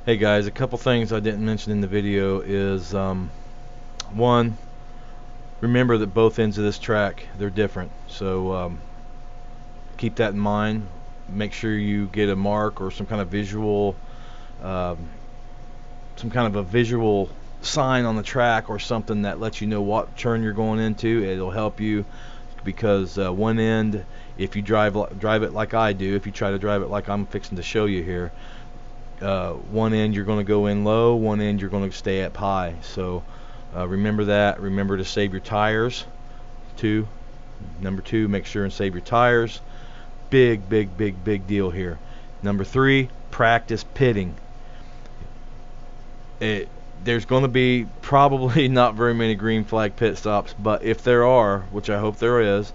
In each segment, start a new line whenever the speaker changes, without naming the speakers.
Hey guys, a couple things I didn't mention in the video is one, remember that both ends of this track, they're different, so keep that in mind. Make sure you get a mark or some kind of um, visual sign on the track or something that lets you know what turn you're going into. It'll help you because one end, if you drive it like I do, if you try to drive it like I'm fixing to show you here, one end you're going to go in low, one end you're going to stay up high. So remember that. Remember to save your tires. Number two, make sure and save your tires. Big deal here. Number three, practice pitting. There's going to be probably not very many green flag pit stops, but if there are, which I hope there is,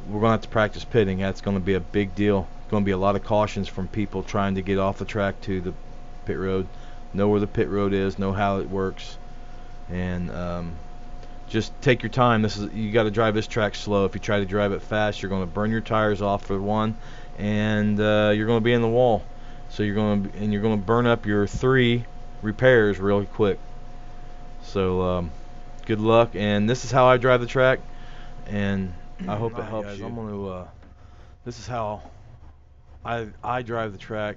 we're going to have to practice pitting. That's going to be a big deal. Going to be a lot of cautions from people trying to get off the track to the pit road. Know where the pit road is, know how it works, and just take your time. You got to drive this track slow. If you try to drive it fast, you're going to burn your tires off for one, and you're going to be in the wall. So you're going to burn up your 3 repairs really quick. So good luck, and this is how I drive the track, and I hope it helps you. I'm going to. This is how I drive the track.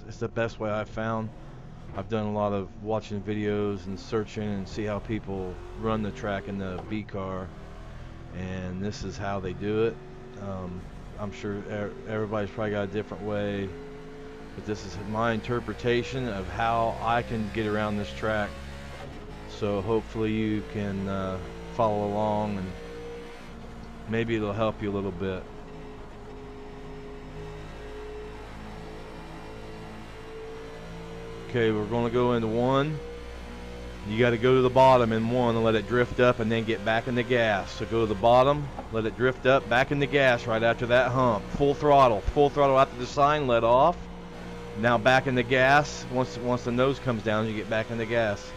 It's the best way I've found. I've done a lot of watching videos and searching and see how people run the track in the B car, and this is how they do it. I'm sure everybody's probably got a different way, but this is my interpretation of how I can get around this track. So hopefully you can follow along, and maybe it'll help you a little bit. Okay, we're going to go into 1. You got to go to the bottom in 1 and let it drift up and then get back in the gas. So go to the bottom, let it drift up, back in the gas right after that hump. Full throttle after the sign, let off. Now back in the gas. Once the nose comes down, you get back in the gas.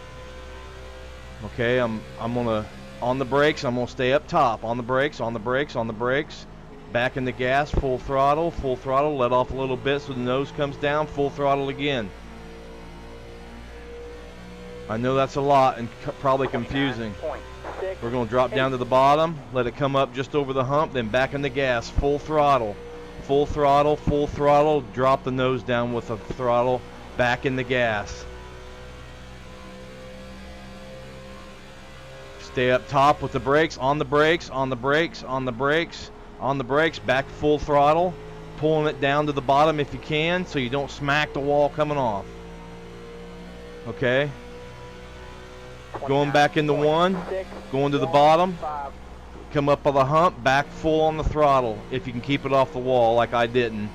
Okay, I'm gonna, on the brakes, I'm gonna stay up top. On the brakes. Back in the gas, full throttle, let off a little bit so the nose comes down, full throttle again. I know that's a lot and probably confusing. We're going to drop down to the bottom, let it come up just over the hump, then back in the gas, full throttle, drop the nose down with the throttle, back in the gas. Stay up top with the brakes, on the brakes, back full throttle, pulling it down to the bottom if you can so you don't smack the wall coming off. Okay? Going back into 1, going to the bottom, come up on the hump, back full on the throttle if you can keep it off the wall like I didn't.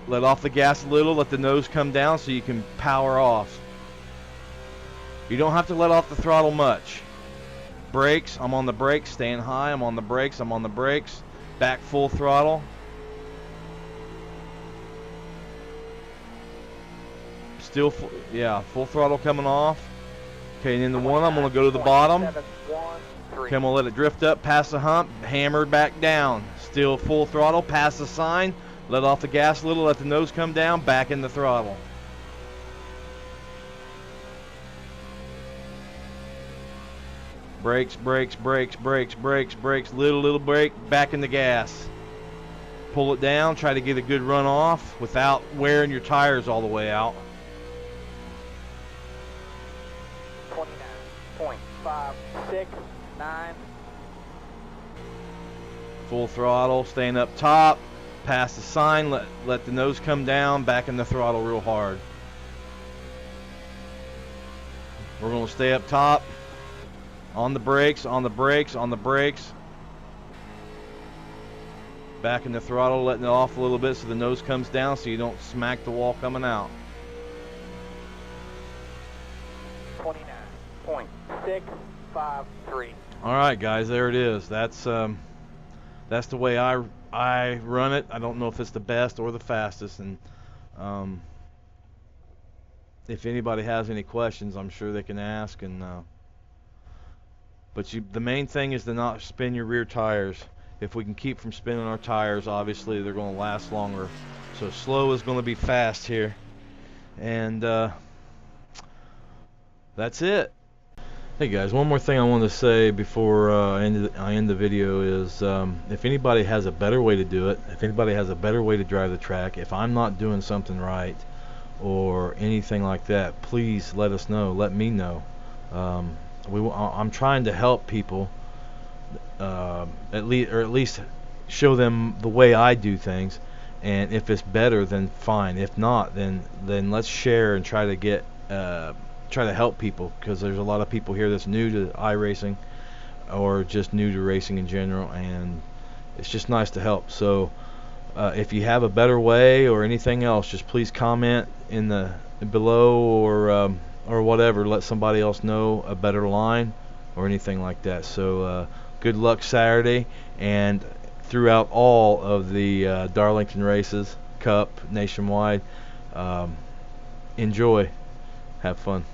Let off the gas a little, let the nose come down so you can power off. You don't have to let off the throttle much. Brakes, I'm on the brakes, staying high, I'm on the brakes, back full throttle. Still, full throttle coming off. Okay, and in the 1, I'm going to go to the bottom. Okay, I'm going to let it drift up, past the hump, hammered back down. Still full throttle, past the sign, let off the gas a little, let the nose come down, back in the throttle. Brakes, little brake, back in the gas. Pull it down, try to get a good run off without wearing your tires all the way out.
29.569.
Full throttle, staying up top, past the sign, let the nose come down, back in the throttle real hard. We're going to stay up top, on the brakes, back in the throttle, letting it off a little bit so the nose comes down so you don't smack the wall coming out.
29.653.
All right, guys, there it is. That's the way I run it. I don't know if it's the best or the fastest, and if anybody has any questions, I'm sure they can ask. And but the main thing is to not spin your rear tires. If we can keep from spinning our tires, obviously they're going to last longer. So slow is going to be fast here. And that's it. Hey guys, one more thing I want to say before I end the video is if anybody has a better way to do it, if anybody has a better way to drive the track, if I'm not doing something right or anything like that, please let us know. Let me know. I'm trying to help people, at least show them the way I do things. And if it's better, then fine. If not, then let's share and try to help people, because there's a lot of people here that's new to iRacing or just new to racing in general, and it's just nice to help. So if you have a better way or anything else, just please comment in the below, or whatever. Let somebody else know a better line or anything like that. So good luck Saturday and throughout all of the Darlington races, Cup, nationwide. Enjoy. Have fun.